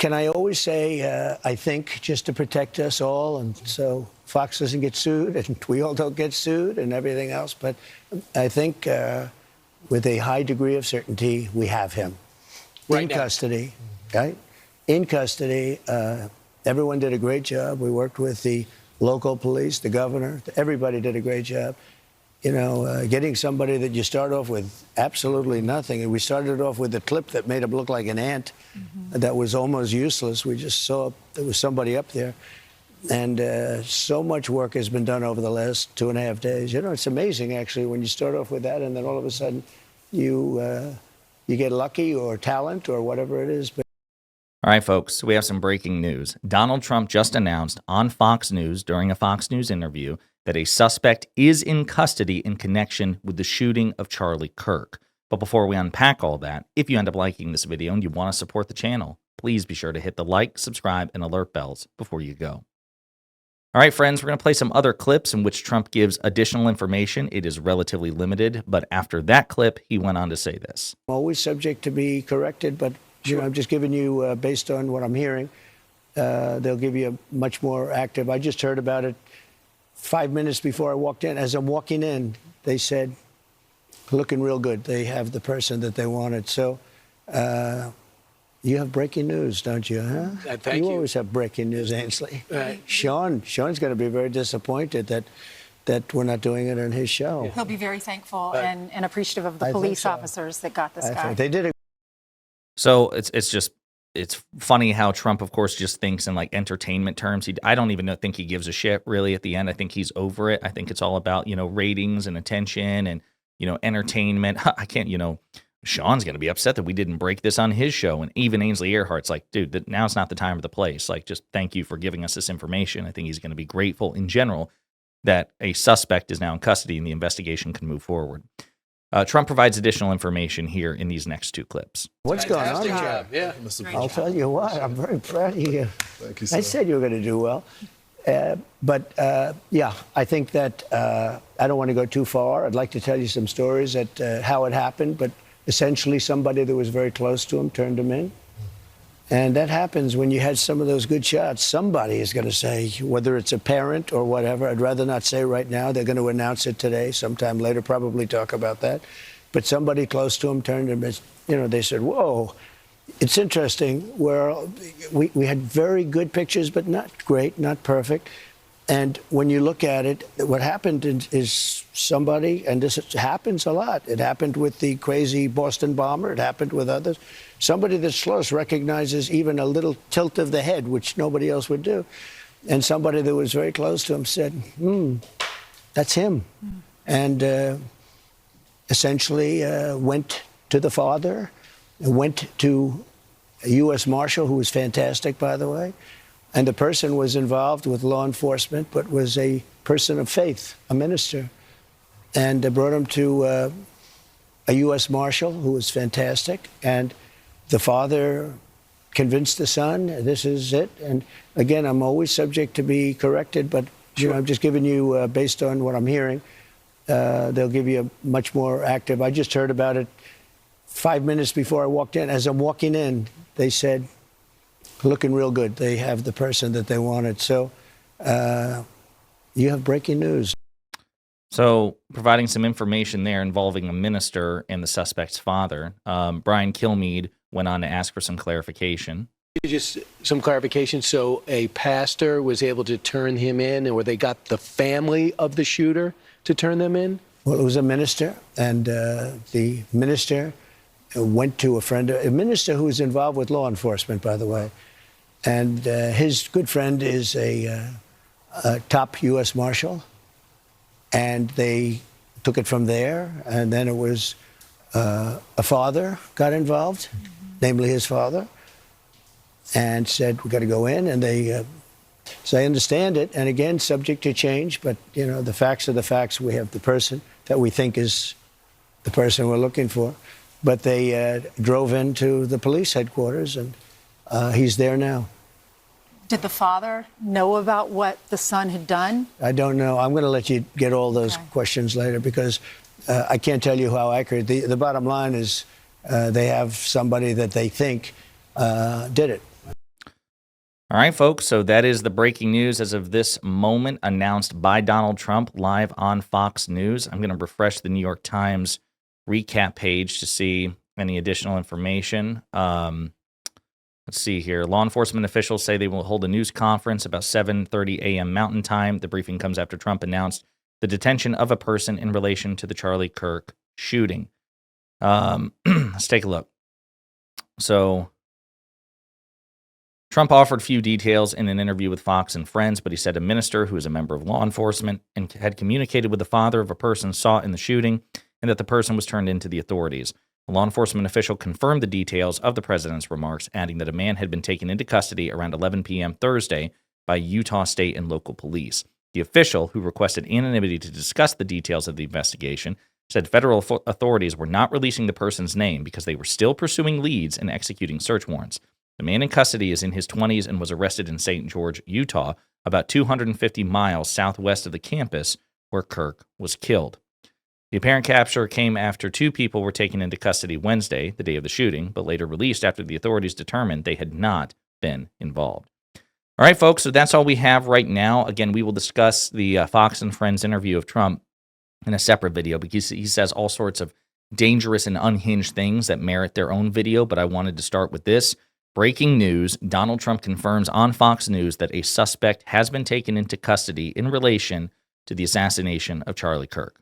can I always say, I think, just to protect us all, and so Fox doesn't get sued, and we all don't get sued, and everything else. But I think with a high degree of certainty, we have him in custody, right? In custody. Everyone did a great job. We worked with the local police, the governor. Everybody did a great job. You know, getting somebody that you start off with absolutely nothing. And we started off with a clip that made him look like an ant that was almost useless. We just saw there was somebody up there. And so much work has been done over the last 2.5 days. You know, it's amazing, actually, when you start off with that and then all of a sudden you get lucky or talent or whatever it is. But all right, folks, we have some breaking news. Donald Trump just announced on Fox News during a Fox News interview that a suspect is in custody in connection with the shooting of Charlie Kirk. But before we unpack all that, if you end up liking this video and you want to support the channel, please be sure to hit the like, subscribe, and alert bells before you go. All right, friends, we're going to play some other clips in which Trump gives additional information. It is relatively limited, but after that clip, he went on to say this. Always subject to be corrected, but you know, I'm just giving you, based on what I'm hearing, they'll give you a much more active. I just heard about it 5 minutes before I walked in. As I'm walking in, they said, looking real good. They have the person that they wanted. So you have breaking news, don't you, huh? Thank you. You always have breaking news, Ainsley. Sean's going to be very disappointed that we're not doing it on his show. He'll be very thankful and appreciative of the police officers that got this guy. They did it. So it's funny how Trump, of course, just thinks in like entertainment terms. I don't even think he gives a shit really at the end. I think he's over it. I think it's all about, you know, ratings and attention and, you know, entertainment. I can't, you know, Sean's going to be upset that we didn't break this on his show. And even Ainsley Earhart's like, dude, now it's not the time or the place. Like, just thank you for giving us this information. I think he's going to be grateful in general that a suspect is now in custody and the investigation can move forward. Trump provides additional information here in these next two clips. What's going on? Job. Yeah. I'll tell you what, I'm very proud of you. Thank you, sir. I said you were going to do well. Yeah, I think that I don't want to go too far. I'd like to tell you some stories at how it happened, but essentially somebody that was very close to him turned him in. And that happens when you had some of those good shots. Somebody is going to say, whether it's a parent or whatever, I'd rather not say right now. They're going to announce it today, sometime later, probably talk about that. But somebody close to him turned him, you know, they said, whoa. It's interesting where we had very good pictures, but not great, not perfect. And when you look at it, what happened is somebody, and this happens a lot. It happened with the crazy Boston bomber. It happened with others. Somebody that's close recognizes even a little tilt of the head, which nobody else would do. And somebody that was very close to him said, that's him. And essentially went to the father, went to a U.S. Marshal, who was fantastic, by the way. And the person was involved with law enforcement, but was a person of faith, a minister. And they brought him to a U.S. Marshal, who was fantastic. And the father convinced the son, this is it. And again, I'm always subject to be corrected, but you know, I'm just giving you, based on what I'm hearing, they'll give you a much more active. I just heard about it 5 minutes before I walked in. As I'm walking in, they said, looking real good. They have the person that they wanted. So you have breaking news. So providing some information there involving a minister and the suspect's father. Brian Kilmeade went on to ask for some clarification. Just some clarification. So a pastor was able to turn him in, or they got the family of the shooter to turn them in? Well, it was a minister, and the minister went to a minister who was involved with law enforcement, by the way. And his good friend is a top U.S. Marshal. And they took it from there. And then it was a father got involved, namely his father, and said, we got to go in. And they, so I understand it. And again, subject to change. But, you know, the facts are the facts. We have the person that we think is the person we're looking for. But they drove into the police headquarters, and he's there now. Did the father know about what the son had done? I don't know. I'm going to let you get all those questions later, because I can't tell you how accurate. The bottom line is they have somebody that they think did it. All right, folks. So that is the breaking news as of this moment, announced by Donald Trump live on Fox News. I'm going to refresh the New York Times recap page to see any additional information. Let's see here. Law enforcement officials say they will hold a news conference about 7:30 a.m. Mountain Time. The briefing comes after Trump announced the detention of a person in relation to the Charlie Kirk shooting. Let's take a look. So Trump offered few details in an interview with Fox and Friends, but he said a minister who is a member of law enforcement and had communicated with the father of a person sought in the shooting and that the person was turned into the authorities. A law enforcement official confirmed the details of the president's remarks, adding that a man had been taken into custody around 11 p.m. Thursday by Utah state and local police. The official, who requested anonymity to discuss the details of the investigation, said federal authorities were not releasing the person's name because they were still pursuing leads and executing search warrants. The man in custody is in his 20s and was arrested in St. George, Utah, about 250 miles southwest of the campus where Kirk was killed. The apparent capture came after two people were taken into custody Wednesday, the day of the shooting, but later released after the authorities determined they had not been involved. All right, folks, so that's all we have right now. Again, we will discuss the Fox and Friends interview of Trump in a separate video because he says all sorts of dangerous and unhinged things that merit their own video, but I wanted to start with this. Breaking news, Donald Trump confirms on Fox News that a suspect has been taken into custody in relation to the assassination of Charlie Kirk.